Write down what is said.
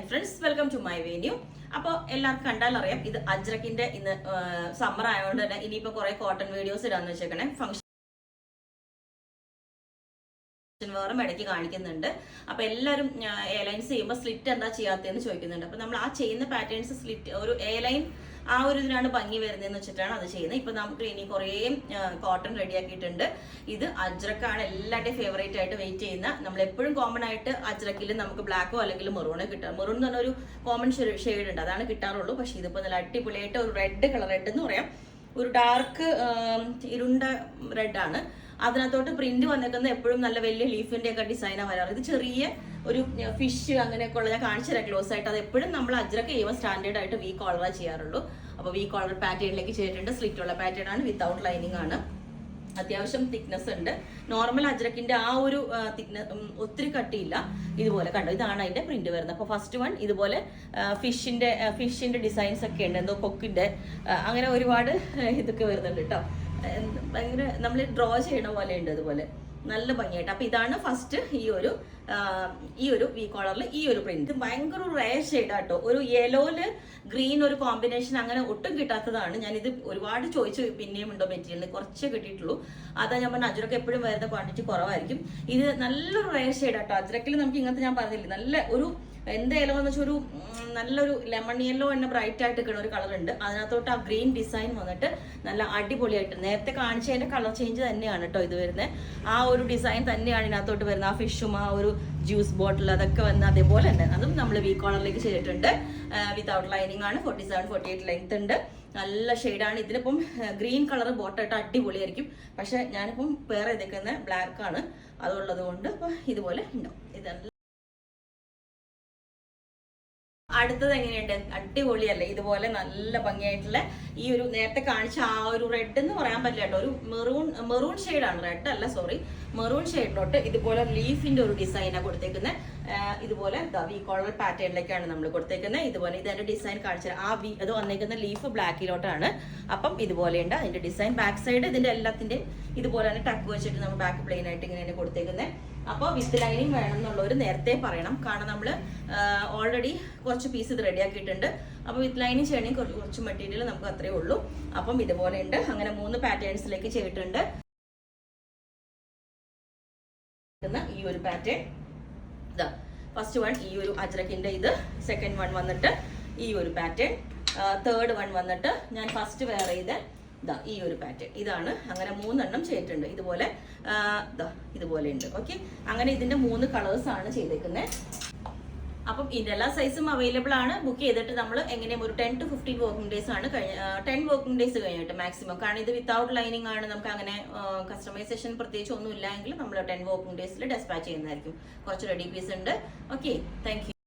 Friends, welcome to my venue. അപ്പോൾ എല്ലാവർക്കും കണ്ടാൽ അറിയാം, ഇത് അജ്രക്കിന്റെ ഇന്ന് സമ്മർ ആയതുകൊണ്ട് തന്നെ ഇനിയിപ്പോ കുറെ കോട്ടൺ വീഡിയോസ് ഇടാന്ന് വെച്ചേക്കണേ. ഫംഗ്ഷൻ വേറും ഇടയ്ക്ക് കാണിക്കുന്നുണ്ട്. അപ്പൊ എല്ലാവരും എയർലൈൻസ് ചെയ്യുമ്പോൾ സ്ലിറ്റ് എന്താ ചെയ്യാത്തതെന്ന് ചോദിക്കുന്നുണ്ട്. അപ്പൊ നമ്മൾ ആ ചെയ്യുന്ന പാറ്റേൺസ് സ്ലിറ്റ് ഒരു എയർലൈൻ ആ ഒരു ഇതിനാണ് ഭംഗി വരുന്നതെന്ന് വെച്ചിട്ടാണ് അത് ചെയ്യുന്നത്. ഇപ്പൊ നമുക്ക് ഇനി കുറേ കോട്ടൺ റെഡിയാക്കിയിട്ടുണ്ട്. ഇത് അജ്രക്കാണ് എല്ലാവരുടെയും ഫേവറേറ്റ് ആയിട്ട് വെയിറ്റ് ചെയ്യുന്ന. നമ്മൾ എപ്പോഴും കോമൺ ആയിട്ട് അജ്രക്കിൽ നമുക്ക് ബ്ലാക്കോ അല്ലെങ്കിൽ മെറൂണോ കിട്ടാം. മെറൂൺ എന്ന് പറഞ്ഞ ഒരു കോമൺ ഷെയ്ഡ് ഉണ്ട്, അതാണ് കിട്ടാറുള്ളൂ. പക്ഷെ ഇതിപ്പോ നല്ല അടിപൊളിയായിട്ട് ഒരു റെഡ് കളർ, റെഡ് എന്ന് പറയാം, ഒരു ഡാർക്ക് ഇരുണ്ട റെഡ് ആണ്. അതിനകത്തോട്ട് പ്രിന്റ് വന്നേക്കുന്നത് എപ്പോഴും നല്ല വലിയ ലീഫിന്റെ ഒക്കെ ഡിസൈനാണ് വരാറ്. ഇത് ചെറിയ ഒരു ഫിഷ് അങ്ങനെയൊക്കെ ഉള്ള ഞാൻ കാണിച്ചു തരാം ക്ലോസ് ആയിട്ട്. അത് എപ്പോഴും നമ്മൾ അജ്രക്ക് ചെയ്യുമ്പോൾ സ്റ്റാൻഡേർഡ് ആയിട്ട് വി കോളറാ ചെയ്യാറുള്ളൂ. അപ്പോൾ വി കോളർ പാറ്റേണിലേക്ക് ചെയ്തിട്ടുണ്ട്. സ്ലിറ്റ് ഉള്ള പാറ്റേൺ ആണ്, വിത്തൗട്ട് ലൈനിങ് ആണ്. അത്യാവശ്യം തിക്നെസ് ഉണ്ട്. നോർമൽ അജ്രക്കിന്റെ ആ ഒരു തിക്നെസ് ഒത്തിരി കട്ടിയില്ല. ഇതുപോലെ കണ്ടോ, ഇതാണ് അതിന്റെ പ്രിന്റ് വരുന്നത്. അപ്പൊ ഫസ്റ്റ് വൺ ഇതുപോലെ ഫിഷിന്റെ ഡിസൈൻസ് ഒക്കെ ഉണ്ട്, എന്തോ കൊക്കിന്റെ അങ്ങനെ ഒരുപാട് ഇതൊക്കെ വരുന്നുണ്ട് കേട്ടോ. ഭയങ്കര നമ്മൾ ഡ്രോ ചെയ്യണ പോലെ ഉണ്ട്, അതുപോലെ നല്ല ഭംഗിയായിട്ട്. അപ്പൊ ഇതാണ് ഫസ്റ്റ് ഈ ഒരു വി കോളറിൽ ഈ ഒരു പ്രിന്റ്. ഭയങ്കര ഒരു റയർ ഷെയ്ഡാട്ടോ, ഒരു യെലോയില് ഗ്രീൻ ഒരു കോമ്പിനേഷൻ അങ്ങനെ ഒട്ടും കിട്ടാത്തതാണ്. ഞാനിത് ഒരുപാട് ചോദിച്ചു, പിന്നെയും ഉണ്ടോ മെറ്റീരിയൽ, കുറച്ചേ കിട്ടിയിട്ടുള്ളൂ. അതാ ഞാൻ പറഞ്ഞ അജ്രക്ക് എപ്പോഴും വരുന്ന ക്വാണ്ടിറ്റി കുറവായിരിക്കും. ഇത് നല്ലൊരു റയർ ഷെയ്ഡാട്ടോ. അജ്രക്കിൽ നമുക്ക് ഇങ്ങനത്തെ ഞാൻ പറഞ്ഞില്ലേ, നല്ല ഒരു എന്ത് യെല്ലോ എന്ന് വെച്ചാൽ ഒരു നല്ലൊരു ലെമൺ യെല്ലോ എന്നെ ബ്രൈറ്റ് ആയിട്ട് നിൽക്കുന്ന ഒരു കളർ ഉണ്ട്. അതിനകത്തോട്ട് ആ ഗ്രീൻ ഡിസൈൻ വന്നിട്ട് നല്ല അടിപൊളിയായിട്ട്, നേരത്തെ കാണിച്ചതിന്റെ കളർ ചേഞ്ച് തന്നെയാണ് കേട്ടോ ഇത് വരുന്നത്. ആ ഒരു ഡിസൈൻ തന്നെയാണ് ഇതിനകത്തോട്ട് വരുന്നത്. ആ ഫിഷും ആ ഒരു ജ്യൂസ് ബോട്ടിൽ അതൊക്കെ വന്ന് അതേപോലെ തന്നെ അതും നമ്മൾ വി കോളറിലേക്ക് ചെയ്തിട്ടുണ്ട്. വിത്തൗട്ട് ലൈനിങ് ആണ്. 47-48 ലെങ്ത് ഉണ്ട്. നല്ല ഷെയ്ഡാണ്. ഇതിലിപ്പം ഗ്രീൻ കളർ ബോട്ടായിട്ട് അടിപൊളിയായിരിക്കും. പക്ഷെ ഞാനിപ്പം വേറെ ഇതൊക്കെ ബ്ലാക്ക് ആണ്, അതുള്ളത് കൊണ്ട് ഇപ്പൊ ഇതുപോലെ ഉണ്ടാവും. ഇതല്ല അടുത്തത് എങ്ങനെയുണ്ട്, അടിപൊളിയല്ലേ? ഇതുപോലെ നല്ല ഭംഗിയായിട്ടുള്ള ഈ ഒരു നേരത്തെ കാണിച്ച ആ ഒരു റെഡ് എന്ന് പറയാൻ പറ്റില്ല കേട്ടോ, ഒരു മെറൂൺ ഷെയ്ഡാണ്, റെഡ് അല്ല സോറി, മെറൂൺ ഷെയ്ഡിലോട്ട് ഇതുപോലെ ലീഫിന്റെ ഒരു ഡിസൈനാണ് കൊടുത്തേക്കുന്നത്. ഇതുപോലെ വി കോളർ പാറ്റേണിലേക്കാണ് നമ്മൾ കൊടുത്തേക്കുന്നത്. ഇതുപോലെ ഇതിന്റെ ഡിസൈൻ കാണിച്ചത് ആ വി അത് വന്നേക്കുന്ന ലീഫ് ബ്ലാക്കിലോട്ടാണ്. അപ്പം ഇതുപോലെയുണ്ട് അതിന്റെ ഡിസൈൻ. ബാക്ക് സൈഡ് ഇതിന്റെ എല്ലാത്തിന്റെ ഇതുപോലെ തന്നെ ടക്ക് വെച്ചിട്ട് നമ്മൾ ബാക്ക് പ്ലെയിൻ ആയിട്ട് ഇങ്ങനെയാണ് കൊടുത്തേക്കുന്നത്. അപ്പോൾ വിത്ത് ലൈനിങ് വേണം എന്നുള്ളവർ നേരത്തെ പറയണം, കാരണം നമ്മൾ ഓൾറെഡി കുറച്ച് പീസ് ഇത് റെഡിയാക്കിയിട്ടുണ്ട്. അപ്പോൾ വിത്ത് ലൈനിങ് ചെയ്യണമെങ്കിൽ കുറച്ച് മെറ്റീരിയൽ നമുക്ക് അത്രേ ഉള്ളൂ. അപ്പം ഇതുപോലെ ഉണ്ട്. അങ്ങനെ 3 പാറ്റേൺസിലേക്ക് ചെയ്തിട്ടുണ്ട്. ഈ ഒരു പാറ്റേൺ ഇതാ ഫസ്റ്റ് വൺ, ഈ ഒരു അജ്രക്കിന്റെ ഇത്. സെക്കൻഡ് വൺ വന്നിട്ട് ഈ ഒരു പാറ്റേൺ. തേർഡ് വൺ വന്നിട്ട് ഞാൻ ഫസ്റ്റ് വെയർ ചെയ്ത് ഇതാ ഈ ഒരു പാറ്റേൺ. ഇതാണ്. അങ്ങനെ 3 എണ്ണം ചെയ്തിട്ടുണ്ട്. ഇതുപോലെ ഇതുപോലെ ഉണ്ട്. ഓക്കെ, അങ്ങനെ ഇതിന്റെ 3 കളേഴ്സ് ആണ് ചെയ്തേക്കുന്നത്. അപ്പം ഇതിന്റെ എല്ലാ സൈസും അവൈലബിൾ ആണ്. ബുക്ക് ചെയ്തിട്ട് നമ്മൾ എങ്ങനെയും ഒരു 10 to 15 വർക്കിംഗ് ഡേയ്സ് ആണ് 10 വർക്കിംഗ് ഡേയ്സ് കഴിഞ്ഞിട്ട് മാക്സിമം. കാരണം ഇത് വിത്തൗട്ട് ലൈനിങ് ആണ്. നമുക്ക് അങ്ങനെ കസ്റ്റമൈസേഷൻ പ്രത്യേകിച്ച് ഒന്നും ഇല്ല എങ്കിൽ നമ്മൾ 10 വർക്കിംഗ് ഡേയ്സിൽ ഡെസ്പാച്ച് ചെയ്യുന്നതായിരിക്കും. കുറച്ച് റെഡി പീസ് ഉണ്ട്. Okay, thank you.